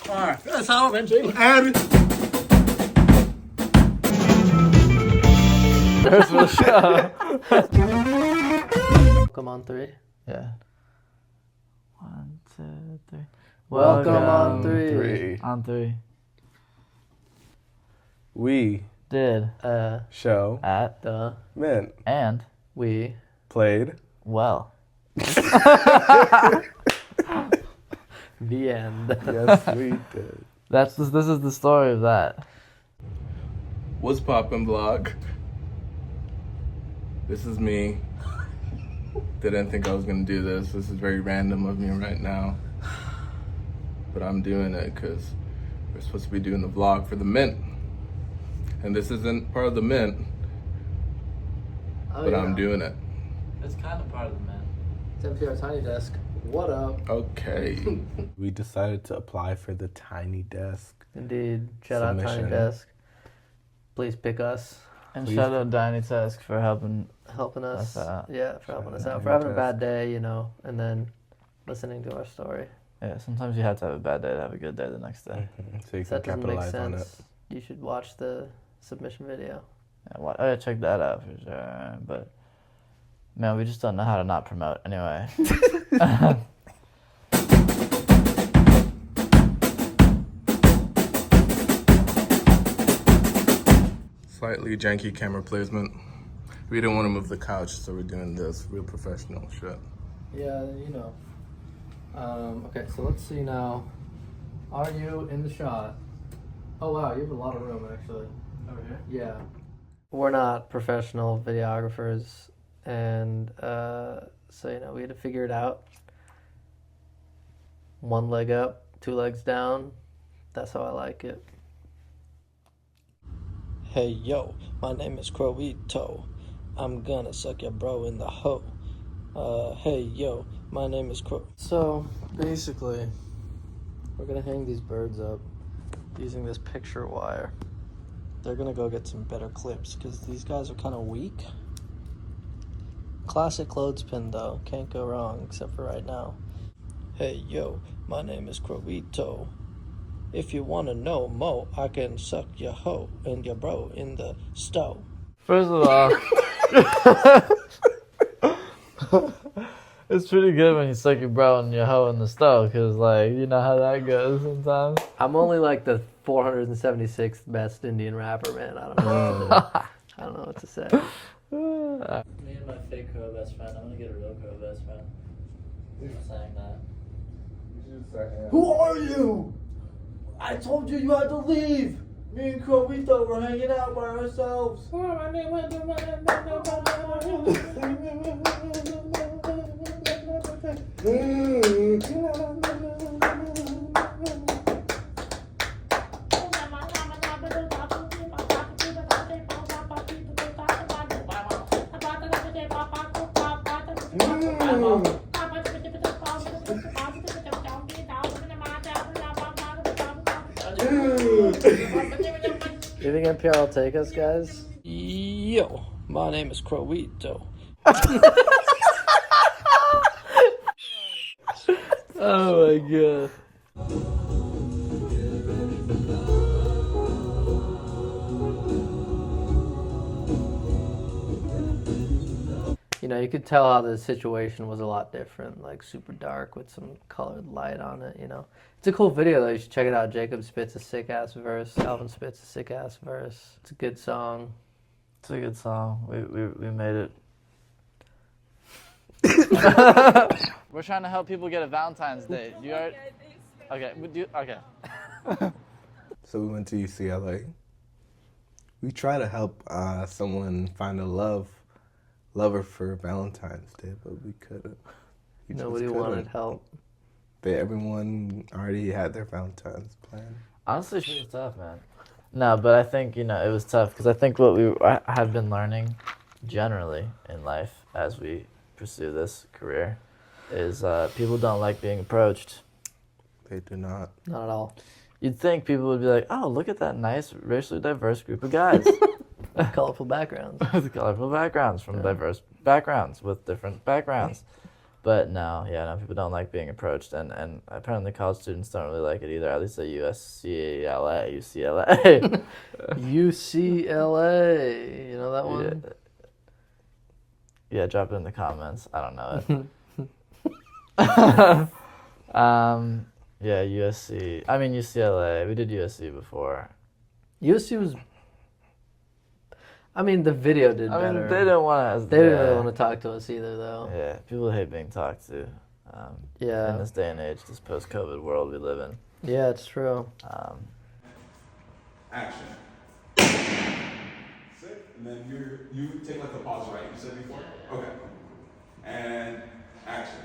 Asanabenche. And There's the show. Welcome on 3. Yeah. 1, 2, 3. Welcome on 3. On 3. we Did show at The men and we played well. the end. yes we did. This is the story of that. What's poppin' vlog? This is me. Didn't think I was gonna do this. This is very random of me right now. But I'm doing it because we're supposed to be doing the vlog for the mint. And this isn't part of the mint, but I'm doing it. It's kind of part of the man. It's empty our tiny desk. What up? Okay. We decided to apply for the tiny desk. Indeed. Shout out Tiny Submission. Desk. Please pick us. And Please. shout out Danny Tusk for helping. Helping us. Us out. Yeah, for helping us Shout out out. For having a Tiny bad day, you know, and then listening to our story. Yeah, sometimes you have to have a bad day to have a good day the next day. So you If can that doesn't make capitalize on it. sense, you should watch the submission video. Yeah, check that out for sure. But man, we just don't know how to not promote anyway. Slightly janky camera placement. We didn't want to move the couch, so we're doing this real professional shit. Yeah, you know. Okay, so let's see now. Are you in the shot? Oh wow, you have a lot of room actually. Over here? Yeah. We're not professional videographers, and so you know we had to figure it out. One leg up, 2 legs down. That's how I like it. Hey yo, my name is Croito. I'm gonna suck your bro in the hoe. Hey yo, my name is Cro. So basically, we're gonna hang these birds up using this picture wire. They're gonna go get some better clips because these guys are kind of weak. Classic clothespin though, can't go wrong except for right now. Hey yo, my name is Croito. If you wanna know mo, I can suck your hoe and your bro in the stove. First of all, it's pretty good when you suck your bro and your hoe in the stove, because, like, you know how that goes sometimes. I'm only like the 476th best Indian rapper, man. I don't know. I don't know what to say. Me and my fake crow best friend. I'm gonna get a real crow best friend. I'm saying that. Who are you? I told you had to leave. Me and Crowito were hanging out by ourselves. Do you think NPR will take us, guys? Yo, my name is Crowito. Oh my god. You know, you could tell how the situation was a lot different, like super dark with some colored light on it, you know. It's a cool video though, you should check it out. Jacob spits a sick ass verse, Kalvin spits a sick ass verse. It's a good song. It's a good song. We made it. We're trying to help people get a Valentine's Day. You are okay. Okay. So we went to UCLA. We try to help someone find a lover for Valentine's Day, but we couldn't. We just Nobody couldn't. wanted help. Everyone already had their Valentine's plan. Honestly, it was tough, man. No, but I think, you know, it was tough because I think what I have been learning generally in life as we pursue this career is people don't like being approached. They do not. Not at all. You'd think people would be like, oh, look at that nice, racially diverse group of guys Colorful backgrounds. with colorful backgrounds from diverse backgrounds with different backgrounds. But no, people don't like being approached, and apparently college students don't really like it either. At least at UCLA. UCLA. You know that one? Yeah, drop it in the comments. I don't know it. Yeah, USC. I mean UCLA. We did USC before. USC was. I mean, the video did better. I mean, they didn't want to. They didn't really want to talk to us either, though. Yeah, people hate being talked to. Yeah. In this day and age, this post-COVID world we live in. Yeah, it's true. Action. Sick. And then you take like the pause, right? You said before? Okay. And action.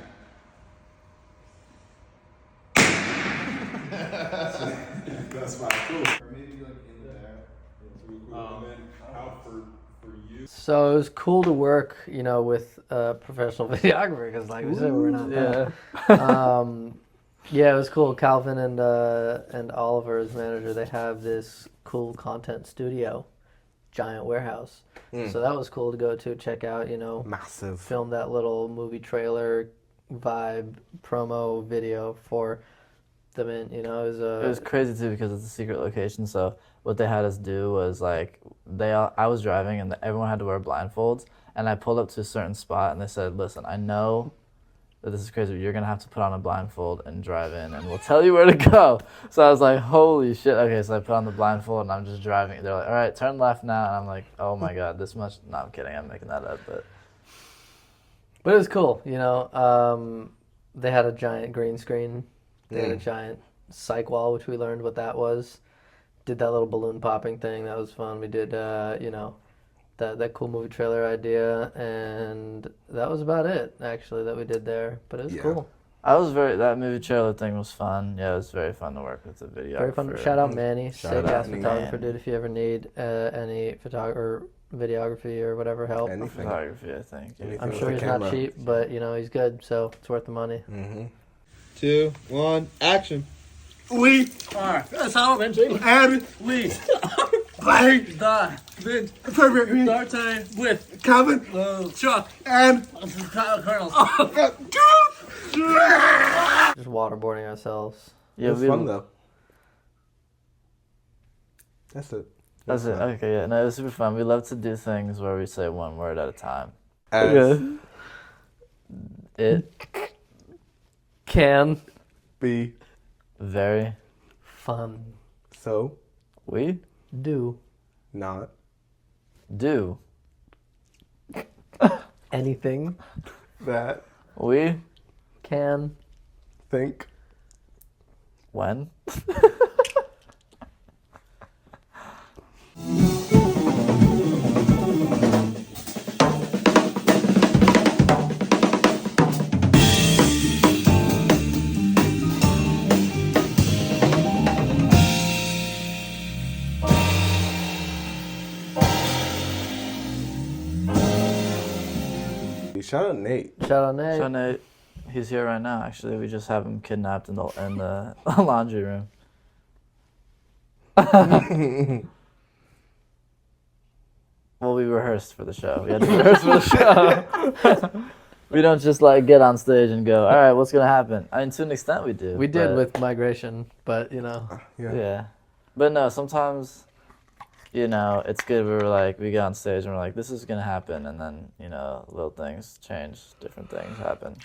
That's fine. Cool. Or maybe like in there. And then how for you? So it was cool to work, with a professional videographer because, like we said, we're not that. Yeah, it was cool. Calvin and Oliver, his manager, they have this cool content studio, giant warehouse. So that was cool to go to, check out, Massive. film that little movie trailer vibe promo video for them in, it was crazy too because it's a secret location. So what they had us do was like I was driving and everyone had to wear blindfolds, and I pulled up to a certain spot and they said, "Listen, I know that this is crazy, but you're gonna have to put on a blindfold and drive in, and we'll tell you where to go." So I was like, "Holy shit!" Okay, so I put on the blindfold and I'm just driving. They're like, "All right, turn left now," and I'm like, "Oh my god, this much?" No, I'm kidding. I'm making that up, but it was cool. They had a giant green screen. They had a giant psych wall, which we learned what that was. Did that little balloon popping thing. That was fun. We did, that cool movie trailer idea, and that was about it, actually, that we did there. But it was cool. That movie trailer thing was fun. Yeah, it was very fun to work with the video. Very fun. Shout out Manny, Shout sick out ass Manny. photographer, dude. If you ever need any videography or whatever help. Anything. Photography, I think. Yeah. Anything I'm with sure the he's camera. not cheap, but he's good, so it's worth the money. 2, 1, action. We are Asanabenche, and we play the Premier start time with Kalvin Chuck and Colonel. Just waterboarding ourselves. Yeah, It was fun though. That's it. That's it. Okay, yeah. No, it was super fun. We love to do things where we say one word at a time. It Can Be very fun so we do not do anything that we can think when Shout out Nate. Shout out Nate. So Nate, he's here right now. Actually, we just have him kidnapped in the laundry room. Well, we rehearsed for the show. We had to rehearse for the show. We don't just like get on stage and go, "All right, what's gonna happen?" I mean, to an extent, we do. We did but- with migration, but Yeah. But no, sometimes, it's good. We get on stage and we're like, this is going to happen. And then, little things change, different things happen.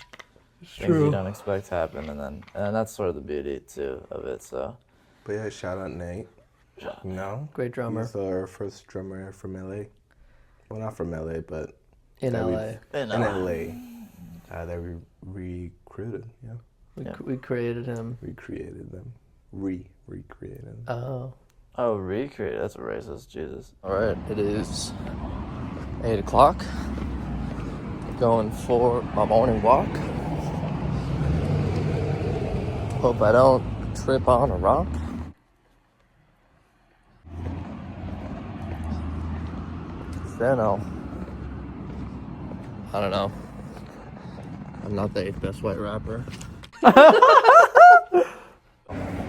Things you don't expect to happen. And that's sort of the beauty, too, of it. So, But yeah, shout out Nate. great drummer He's our first drummer from LA. Well, not from LA, but in that LA. in LA. That we recruited, We created him. recreated them. Recreated them. Oh. recreate. That's a racist. Jesus. All right, it is 8 o'clock. Going for my morning walk. Hope I don't trip on a rock. Then I don't know. I'm not the 8th best white rapper.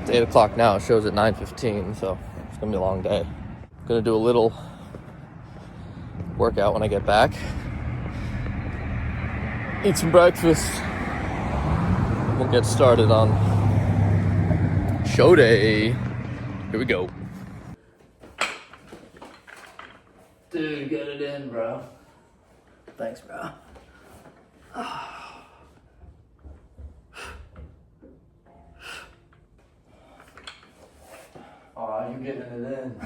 It's 8 o'clock now. It shows at 9:15, so it's gonna be a long day. Gonna do a little workout when I get back. Eat some breakfast. We'll get started on show day. Here we go. Dude, get it in, bro. Thanks, bro. Oh, you getting it in.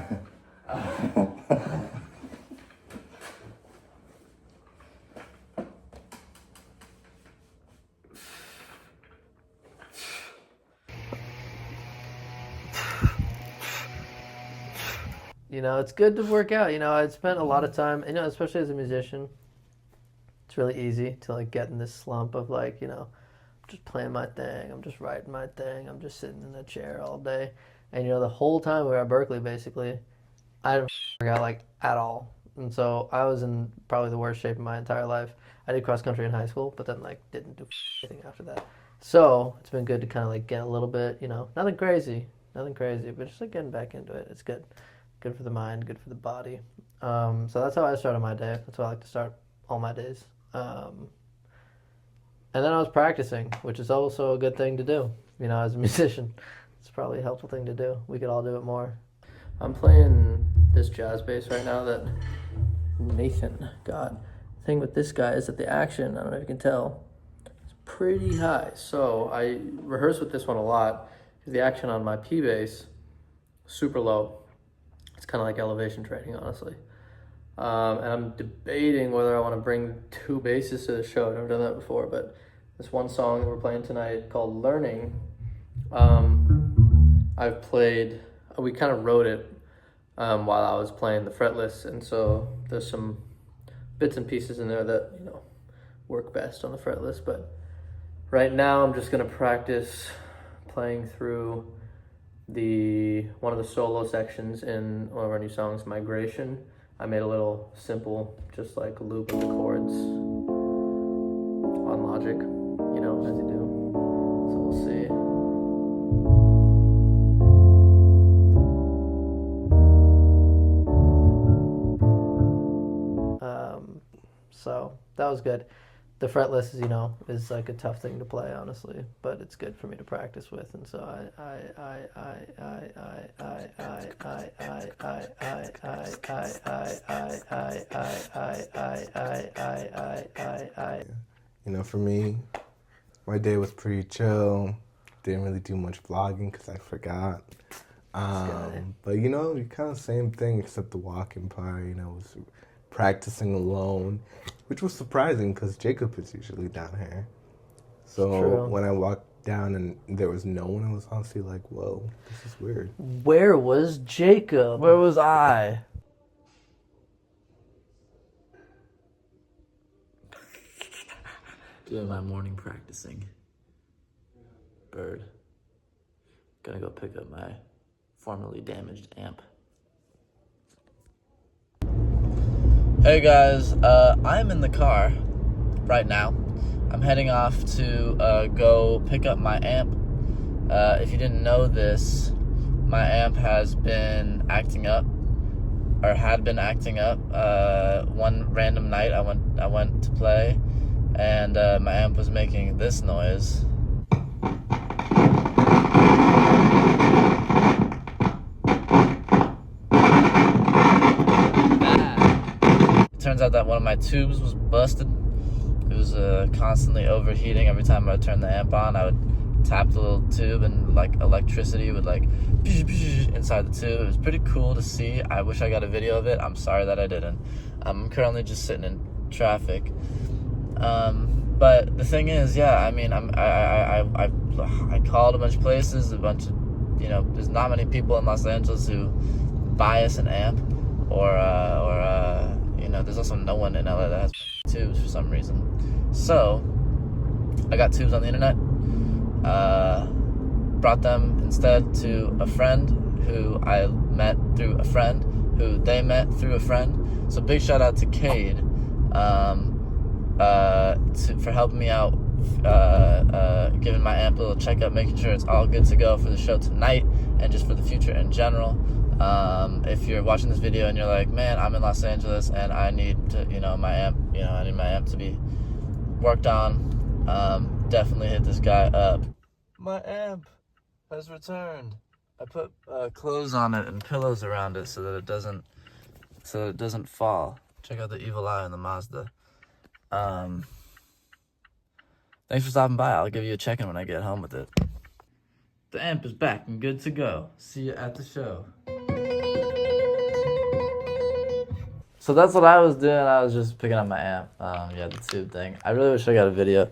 You know, it's good to work out. You know, I spent a lot of time, you know, especially as a musician, it's really easy to like get in this slump of like, you know, I'm just playing my thing, I'm just writing my thing, I'm just sitting in a chair all day. And you know, the whole time we were at Berkeley, basically, I didn't work out like at all. And so I was in probably the worst shape of my entire life. I did cross country in high school, but then like didn't do anything after that. So it's been good to kind of like get a little bit, you know, nothing crazy, but just like getting back into it. It's good. Good for the mind, good for the body. So that's how I started my day. That's how I like to start all my days. And then I was practicing, which is also a good thing to do, you know, as a musician. It's probably a helpful thing to do. We could all do it more. I'm playing this jazz bass right now that Nathan got. The thing with this guy is that the action, I don't know if you can tell, is pretty high. So I rehearse with this one a lot because the action on my P bass, super low. It's kind of like elevation training, honestly. And I'm debating whether I want to bring two basses to the show. I've never done that before, but this one song that we're playing tonight called Learning, I've played, we kind of wrote it while I was playing the fretless, and so there's some bits and pieces in there that, you know, work best on the fretless, but right now I'm just going to practice playing through one of the solo sections in one of our new songs, Migration. I made a little simple, just like loop of the chords on Logic, you know, as you do. So we'll see. So that was good. The fretless, you know, is like a tough thing to play, honestly, but it's good for me to practice with, and so You know, for me, my day was pretty chill. Didn't really do much vlogging because I forgot. But you know, kind of same thing except the walking part. You know, was practicing alone, which was surprising because Jacob is usually down here. So when I walked down and there was no one, I was honestly like, whoa, this is weird. Where was Jacob? Where was I? Doing my morning practicing. Bird. Gonna go pick up my formerly damaged amp. Hey guys, I'm in the car right now. I'm heading off to go pick up my amp. If you didn't know this, my amp has been acting up, or had been acting up. One random night I went to play, and my amp was making this noise. Turns out that one of my tubes was busted. It was constantly overheating. Every time I would turn the amp on, I would tap the little tube and like electricity would like inside the tube. It was pretty cool to see. I wish I got a video of it. I'm sorry that I didn't. I'm currently just sitting in traffic. But the thing is, yeah, I mean, I called a bunch of places, you know, there's not many people in Los Angeles who buy us an amp, or you know, there's also no one in LA that has tubes for some reason. So I got tubes on the internet, brought them instead to a friend who I met through a friend who they met through a friend. So big shout out to Cade for helping me out, giving my amp a little checkup, making sure it's all good to go for the show tonight and just for the future in general. If you're watching this video and you're like, man, I'm in Los Angeles and I need to, you know, my amp, you know, I need my amp to be worked on, definitely hit this guy up. My amp has returned. I put clothes on it and pillows around it so that it doesn't fall. Check out the evil eye on the Mazda. Thanks for stopping by. I'll give you a check-in when I get home with it. The amp is back and good to go. See you at the show. So that's what I was doing. I was just picking up my amp. Yeah, the tube thing. I really wish I got a video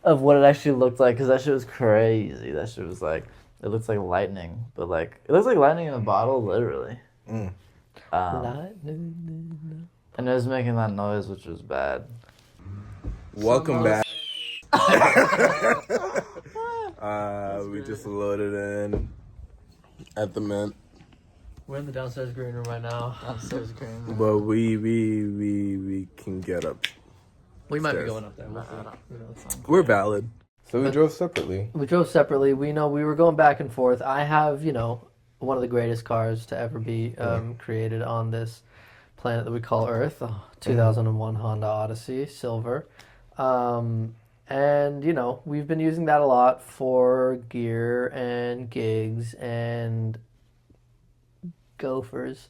of what it actually looked like, because that shit was crazy. That shit was like, it looks like lightning, but like, it looks like lightning in a bottle, literally. Lightning. And it was making that noise, which was bad. Welcome back. We just loaded in at the Mint, We're in the downstairs green room right now. Downstairs green room. but we can get up. We might be Stairs. going up there. We'll see. You know, it's fine. We're valid. So we drove separately. We drove separately. We were going back and forth. I have, one of the greatest cars to ever be created on this planet that we call Earth, 2001 Honda Odyssey, silver. And, we've been using that a lot for gear and gigs and gophers.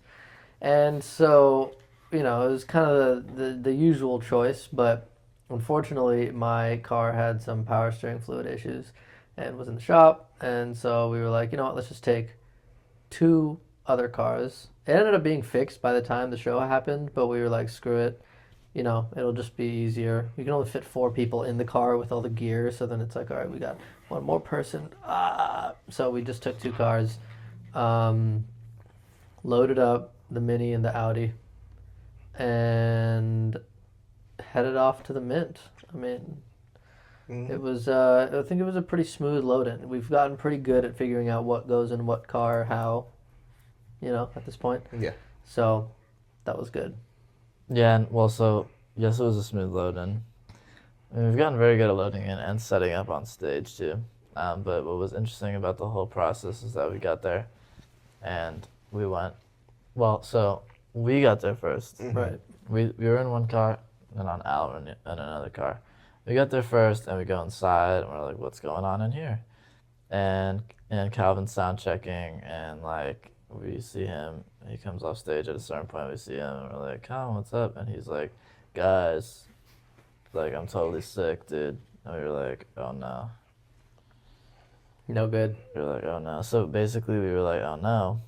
And so, it was kind of the usual choice, but unfortunately my car had some power steering fluid issues and was in the shop. And so we were like, you know what, let's just take 2 other cars. It ended up being fixed by the time the show happened, but we were like, screw it. It'll just be easier. You can only fit 4 people in the car with all the gear, so then it's like, all right, we got one more person. So we just took 2 cars, loaded up the Mini and the Audi, and headed off to the Mint. I mean, it was, I think it was a pretty smooth load-in. We've gotten pretty good at figuring out what goes in what car, how, at this point. Yeah. So that was good. Yeah, and well, so, yes, it was a smooth load-in. I mean, we've gotten very good at loading in and setting up on stage, too. But what was interesting about the whole process is that we got there, and we went, so we got there first. Right. We were in one car, and on Al in another car. We got there first, and we go inside, and we're like, what's going on in here? And Kalvin's sound checking, and, like, we see him. He comes off stage at a certain point. We see him, and we're like, Kalvin, what's up? And he's like, guys, like, I'm totally sick, dude. And we were like, oh, no. No good. We were like, oh, no. So basically, we were like, oh, no.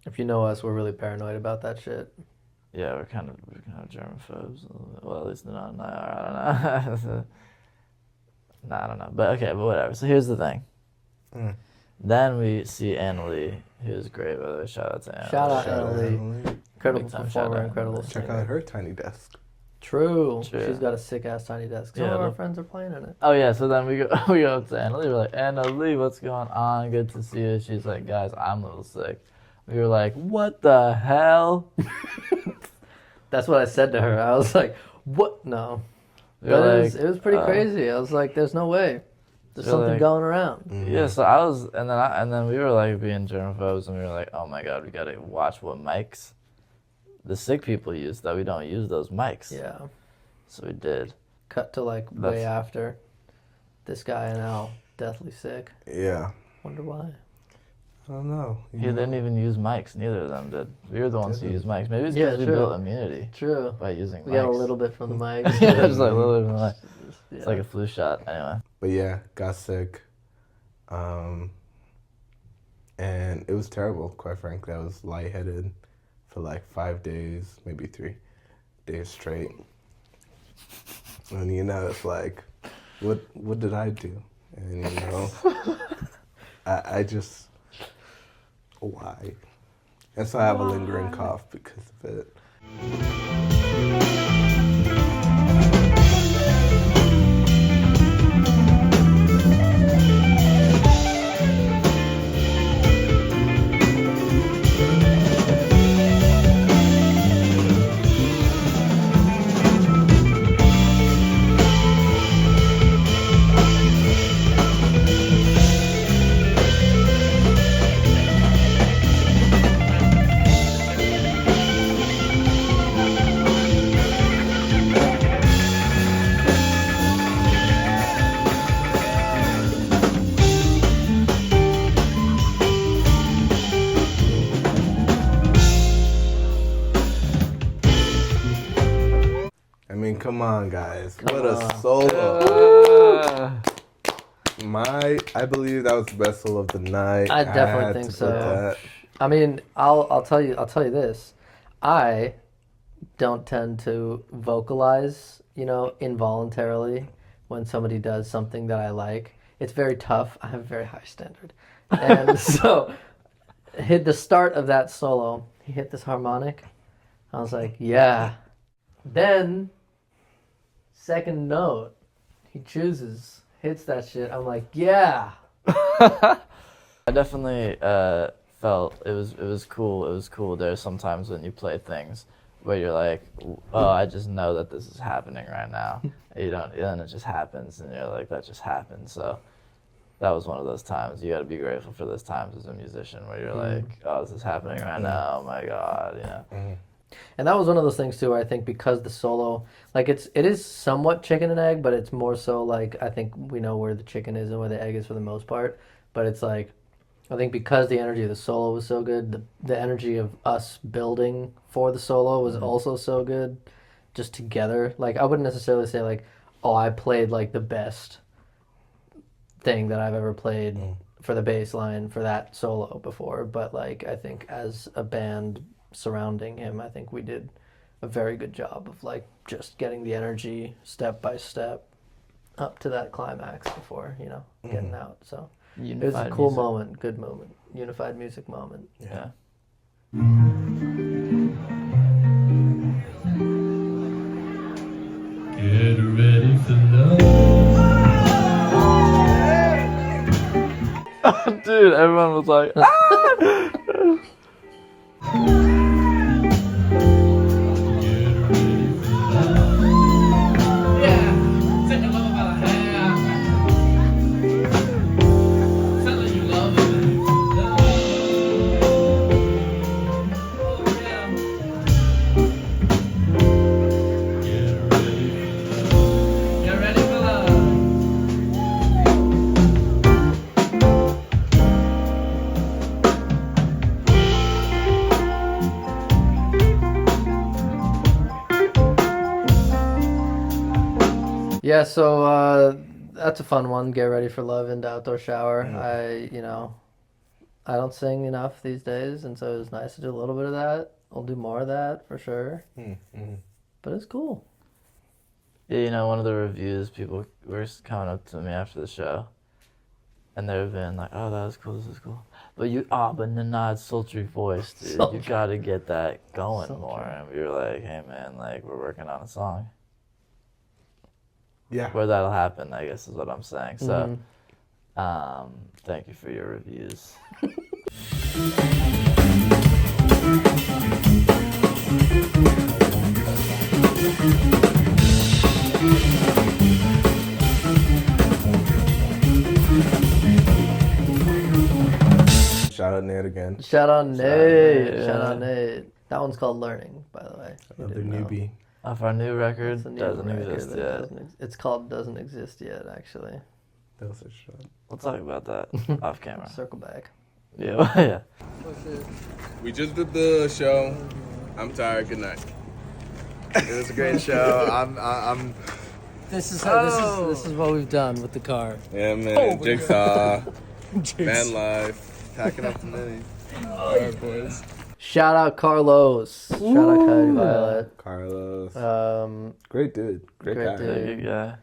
If you know us, we're really paranoid about that shit. Yeah, we're kind of germaphobes. Well, at least not in IR. I don't know. Nah, I don't know. But whatever. So here's the thing. Then we see Annalie, who's great, by the way. Shout out to Annalie. Shout out Annalie. Incredible Big time performer, shout out. incredible Check singer. out her tiny desk. True. True. She's got a sick-ass tiny desk. Some Yeah, of our look. friends are playing in it. Oh, yeah. So then we go up to Annalie. We're like, Annalie, what's going on? Good to see you. She's like, guys, I'm a little sick. We were like, what the hell? That's what I said to her. I was like, what? No. We But were it was pretty crazy. I was like, there's no way. There's You're something like- going around. Yeah, so I was, and then we were like being germaphobes, and we were like, oh my god, we gotta watch what mics the sick people use, that we don't use those mics. Yeah. So we did. Cut to like way after. This guy and Al, deathly sick. Yeah. Wonder why. I don't know. He didn't even use mics. Neither of them did. We were the ones who used mics. Maybe it's Yeah, because we true. built immunity True. by using We mics. got a little bit from the mic. Yeah, just like a little bit from the mic. Yeah. It's like a flu shot. Anyway. But yeah, got sick. And it was terrible, quite frankly. I was lightheaded for like 5 days, maybe 3 days straight. And it's like, what did I do? And I just, why? And so I have a lingering cough because of it. come on, guys. What on. a solo. I believe that was the best solo of the night. I definitely had think to put so. that. I mean, I'll tell you this. I don't tend to vocalize, involuntarily when somebody does something that I like. It's very tough. I have a very high standard. And so hit the start of that solo, he hit this harmonic. I was like, yeah. Then second note, he chooses, hits that shit. I'm like, yeah. I definitely felt it was cool. It was cool. There's sometimes when you play things where you're like, oh, I just know that this is happening right now. You don't, and it just happens, and you're like, that just happened. So that was one of those times. You got to be grateful for those times as a musician where you're like, oh, this is happening right now. Oh my God, And that was one of those things too, where I think because the solo, like it is somewhat chicken and egg, but it's more so like I think we know where the chicken is and where the egg is for the most part. But it's like I think because the energy of the solo was so good, the energy of us building for the solo was also so good, just together. Like I wouldn't necessarily say like, oh, I played like the best thing that I've ever played for the bass line for that solo before, but like I think as a band surrounding him, I think we did a very good job of like just getting the energy step by step up to that climax before getting out. So it was a cool moment, good moment, unified music moment. Yeah. Get ready for love. Dude, everyone was like, Yeah, so that's a fun one. Get ready for love in the outdoor shower. I don't sing enough these days, and so it was nice to do a little bit of that. I'll do more of that for sure. But it's cool. Yeah, one of the reviews, people were coming up to me after the show, and they were being like, oh, that was cool, this is cool. But Nanad's sultry voice, dude, you gotta get that going more. And we were like, hey man, like we're working on a song. Yeah. Where that'll happen, I guess is what I'm saying. So, thank you for your reviews. Shout out Nate again. Shout out Nate. Shout out Nate. That one's called Learning, by the way. Another newbie. Off our new record, It's a new doesn't record exist that yet. it's called Doesn't Exist Yet, actually. That was a shot. We'll talk about that off camera. Circle back. Yeah, yeah. We just did the show. I'm tired. Good night. It was a great show. I'm. This is what we've done with the car. Yeah, man. Jigsaw. Man life. Packing up the mini. All right, boys. Shout out Carlos. Shout out Coyote Violet. Carlos. Great dude. Great guy. dude. Yeah.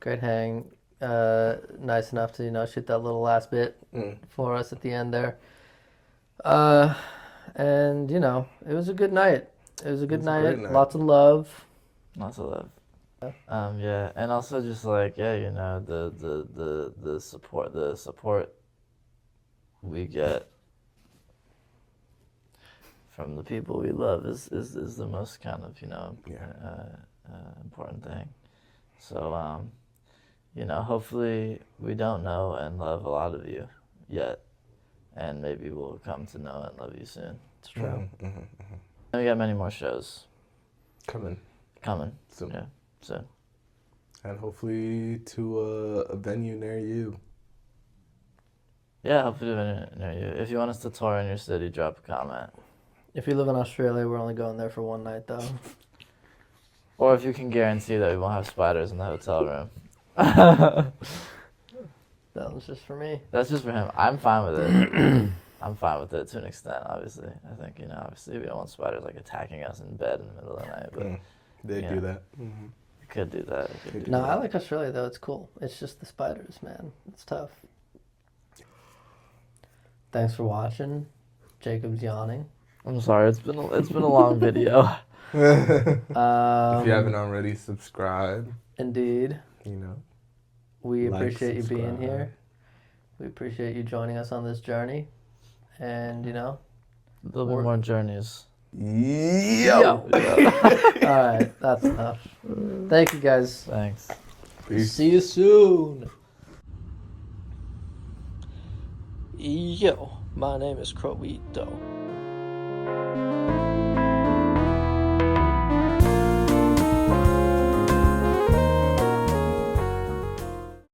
Great hang. Nice enough to shoot that little last bit for us at the end there. And it was a good night. It was a good night. Lots of love. Lots of love. Yeah, and also just like the support we get from the people we love is the most kind of important thing. So hopefully we don't know and love a lot of you yet, and maybe we'll come to know and love you soon. It's true. And we got many more shows Coming. soon. Yeah, soon. And hopefully to a venue near you. Yeah, hopefully near you. If you want us to tour in your city, drop a comment. If you live in Australia, we're only going there for one night though. Or if you can guarantee that we won't have spiders in the hotel room. That was just for me. That's just for him. I'm fine with it. I'm fine with it to an extent, obviously. I think, obviously we don't want spiders like attacking us in bed in the middle of the night, but They do that. we could do that. No, I like Australia though. It's cool. It's just the spiders, man. It's tough. Thanks for watching. Jacob's yawning. I'm sorry. It's been a long video. If you haven't already, subscribe. Indeed. We Like, appreciate you being subscribe. here. We appreciate you joining us on this journey. And, There'll be more journeys. Yo! All right, that's enough. Thank you, guys. Thanks. Peace. See you soon. Yo, my name is Crowito.